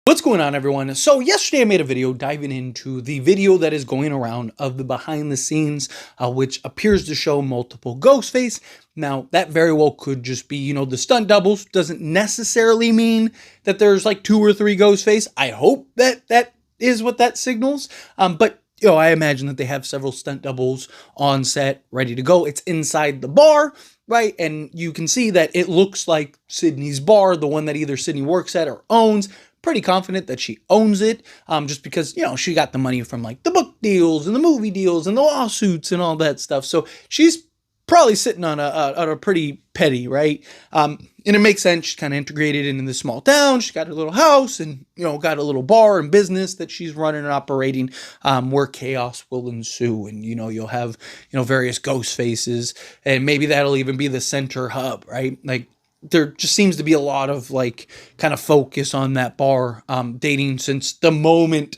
What's going on, everyone? So yesterday I made a video diving into the video that is going around of the behind the scenes, which appears to show multiple Ghostface. Now, that very well could just be, the stunt doubles. Doesn't necessarily mean that there's like 2 or 3 Ghostface. I hope that that is what that signals. But I imagine that they have several stunt doubles on set, ready to go. It's inside the bar, right? And you can see that it looks like Sydney's bar, the one that either Sydney works at or owns. Pretty confident that she owns it, just because, she got the money from like the book deals and the movie deals and the lawsuits and all that stuff. So she's probably sitting on a pretty petty, right? And it makes sense. She's kind of integrated into this small town. She's got her little house and, got a little bar and business that she's running and operating, where chaos will ensue. And, you'll have, various ghost faces, and maybe that'll even be the center hub, right? Like, there just seems to be a lot of like kind of focus on that bar, dating since the moment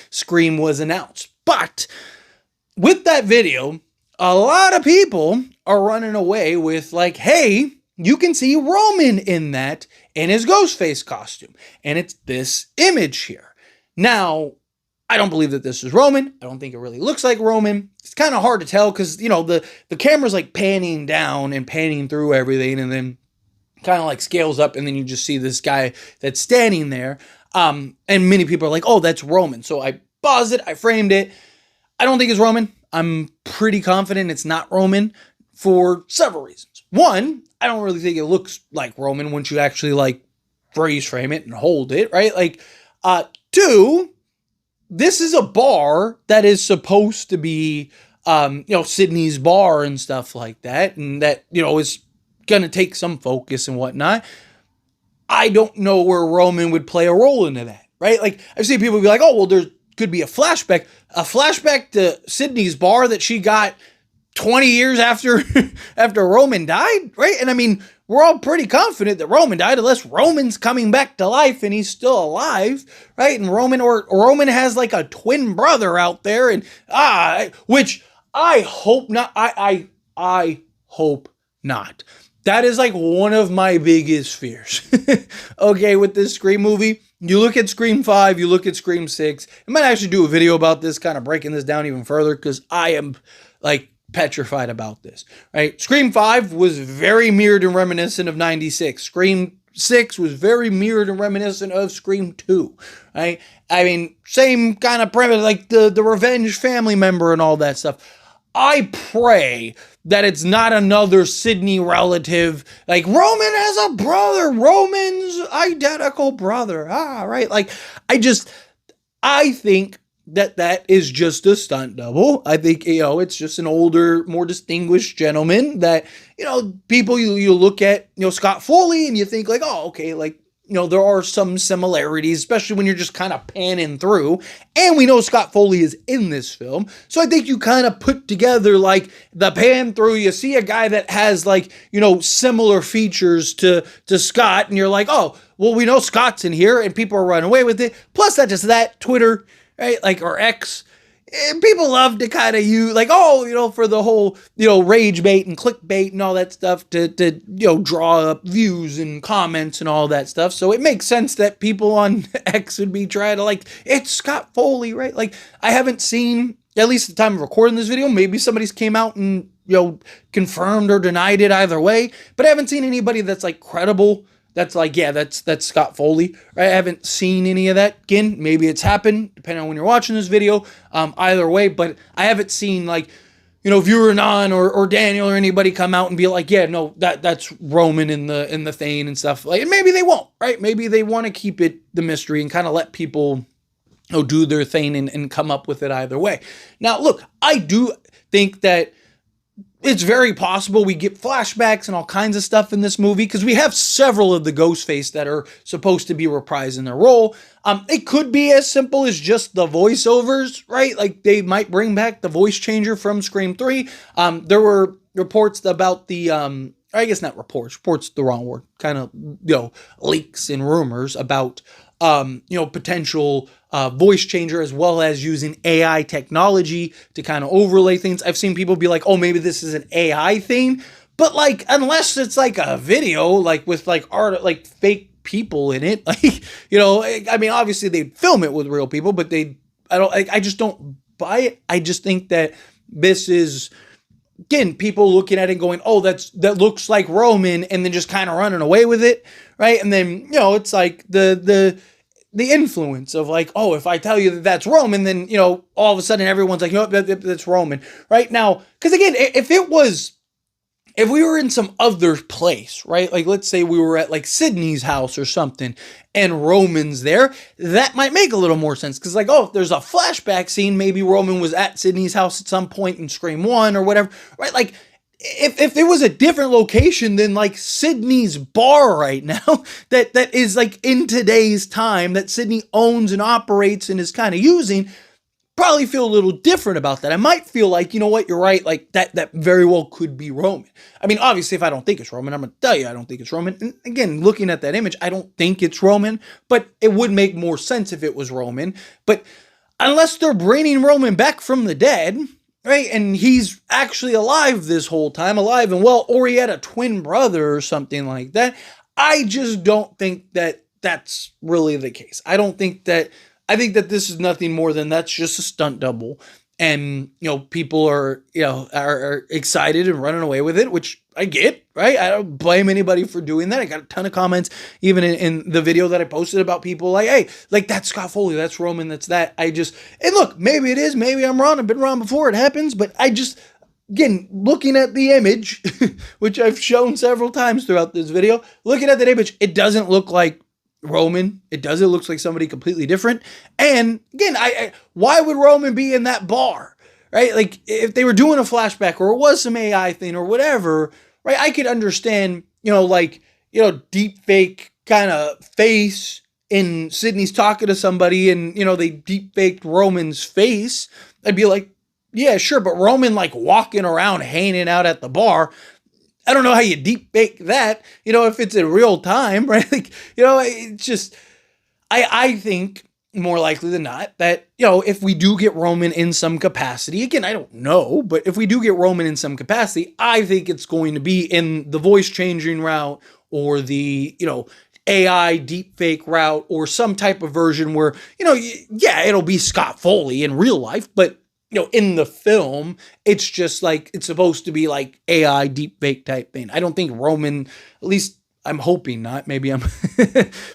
Scream was announced. But with that video, a lot of people are running away with like, hey, you can see Roman in that in his Ghostface costume. And it's this image here. Now, I don't believe that this is Roman. I don't think it really looks like Roman. It's kind of hard to tell because, the camera's like panning down and panning through everything, and then kind of like scales up, and then you just see this guy that's standing there. And many people are like, oh, that's Roman. So I paused it, I framed it. I don't think it's Roman. I'm pretty confident it's not Roman for several reasons. One, I don't really think it looks like Roman once you actually like freeze frame it and hold it, right? Like, two, this is a bar that is supposed to be, Sydney's bar and stuff like that. And that, is going to take some focus and whatnot. I don't know where Roman would play a role into that, right? Like, I've seen people be like, oh, well, there could be a flashback to Sydney's bar that she got 20 years after Roman died, right? And I mean, we're all pretty confident that Roman died unless Roman's coming back to life and he's still alive, right? And Roman has like a twin brother out there, and which I hope not. I hope not. That is like one of my biggest fears, okay, with this Scream movie. You look at Scream 5, you look at Scream 6. I might actually do a video about this, kind of breaking this down even further, because I am like petrified about this, right? Scream 5 was very mirrored and reminiscent of 96. Scream 6 was very mirrored and reminiscent of Scream 2, right? I mean, same kind of premise, like the revenge family member and all that stuff. I pray that it's not another Sydney relative. Like, Roman has a brother. Roman's identical brother. Right? Like, I think that is just a stunt double. I think, it's just an older, more distinguished gentleman that, people, you look at, Scott Foley and you think like, oh, okay, like, there are some similarities, especially when you're just kind of panning through. And we know Scott Foley is in this film. So I think you kind of put together like the pan through. You see a guy that has like, similar features to Scott. And you're like, oh, well, we know Scott's in here, and people are running away with it. Plus, not just that, Twitter, right? Like, or X. People love to kind of use like, oh, for the whole, rage bait and clickbait and all that stuff to draw up views and comments and all that stuff. So it makes sense that people on X would be trying to like, it's Scott Foley, right? Like, I haven't seen, at least at the time of recording this video, maybe somebody's came out and, confirmed or denied it either way, but I haven't seen anybody that's like credible. That's like, yeah, that's Scott Foley, right? I haven't seen any of that. Again, maybe it's happened, depending on when you're watching this video, either way, but I haven't seen like, Viewer Non or Daniel or anybody come out and be like, yeah, no, that's Roman in the thing and stuff. Like, maybe they won't, right? Maybe they want to keep it the mystery and kind of let people do their thing and come up with it either way. Now, look, I do think that it's very possible we get flashbacks and all kinds of stuff in this movie because we have several of the Ghostface that are supposed to be reprising their role. It could be as simple as just the voiceovers, right? Like, they might bring back the voice changer from Scream 3. There were reports about the, I guess not reports, the wrong word, kind of, leaks and rumors about, potential voice changer, as well as using AI technology to kind of overlay things. I've seen people be like, oh, maybe this is an AI thing. But like, unless it's like a video, like with like art, like fake people in it. Like, I mean, obviously they'd film it with real people, but I just don't buy it. I just think that this is, again, people looking at it and going, oh, that looks like Roman, and then just kind of running away with it, right? And then, it's like the influence of like, oh, if I tell you that that's Roman, then, all of a sudden everyone's like, that's Roman, right? Now, because again, if we were in some other place, right? Like, let's say we were at like Sydney's house or something and Roman's there, that might make a little more sense. Because like, oh, if there's a flashback scene, maybe Roman was at Sydney's house at some point in Scream 1 or whatever, right? Like, if it was a different location than like Sydney's bar right now, that is like in today's time that Sydney owns and operates and is kind of using, probably feel a little different about that. I might feel like, you know what, you're right, like that very well could be Roman. I mean, obviously, if I don't think it's Roman, I'm going to tell you I don't think it's Roman. And again, looking at that image, I don't think it's Roman, but it would make more sense if it was Roman. But unless they're bringing Roman back from the dead, right, and he's actually alive this whole time, alive and well, or he had a twin brother or something like that, I just don't think that that's really the case. I think that this is nothing more than that's just a stunt double. And, people are excited and running away with it, which I get, right? I don't blame anybody for doing that. I got a ton of comments, even in the video that I posted about people like, hey, like that's Scott Foley, that's Roman, that's that. And look, maybe it is, maybe I'm wrong. I've been wrong before, it happens, but again, looking at the image, which I've shown several times throughout this video, looking at that image, it doesn't look like Roman. It doesn't look like somebody completely different. And again, why would Roman be in that bar, right? Like if they were doing a flashback or it was some AI thing or whatever, right? I could understand, deep fake kind of face in Sydney's talking to somebody and, they deep faked Roman's face. I'd be like, yeah, sure. But Roman like walking around, hanging out at the bar, I don't know how you deep fake that, if it's in real time, right? Like, it's just, I think more likely than not that, if we do get Roman in some capacity, again, I don't know, but if we do get Roman in some capacity, I think it's going to be in the voice changing route or the, AI deep fake route or some type of version where, it'll be Scott Foley in real life, but in the film, it's just like, it's supposed to be like AI deepfake type thing. I don't think Roman, at least I'm hoping not, maybe I'm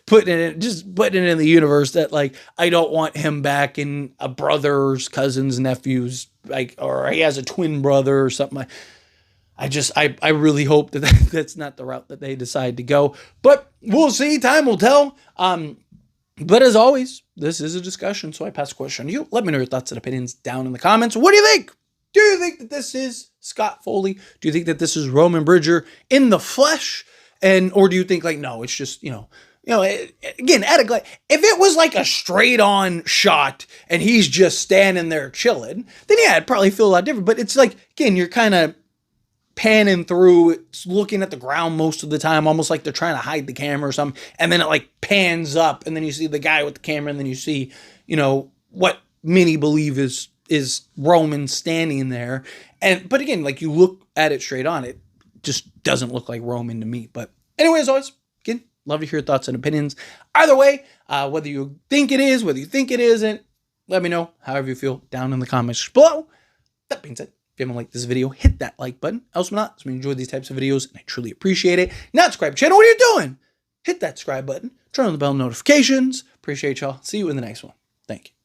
putting it in the universe that like, I don't want him back in a brother's, cousin's, nephew's, like, or he has a twin brother or something. I really hope that's not the route that they decide to go, but we'll see. Time will tell. But as always, this is a discussion, so I pass the question to you. Let me know your thoughts and opinions down in the comments. What do you think? Do you think that this is Scott Foley? Do you think that this is Roman Bridger in the flesh? Or do you think like, no, it's just, again, at a glance, if it was like a straight on shot and he's just standing there chilling, then yeah, I'd probably feel a lot different. But it's like, again, you're kind of panning through, it's looking at the ground most of the time, almost like they're trying to hide the camera or something. And then it like pans up and then you see the guy with the camera and then you see, what many believe is Roman standing there. But again, like you look at it straight on, it just doesn't look like Roman to me. But anyway, as always, again, love to hear your thoughts and opinions. Either way, whether you think it is, whether you think it isn't, let me know however you feel down in the comments below. That being said, if you haven't liked this video, hit that like button. Else not, so we enjoy these types of videos, and I truly appreciate it. Not subscribe to the channel, what are you doing? Hit that subscribe button, turn on the bell notifications. Appreciate y'all. See you in the next one. Thank you.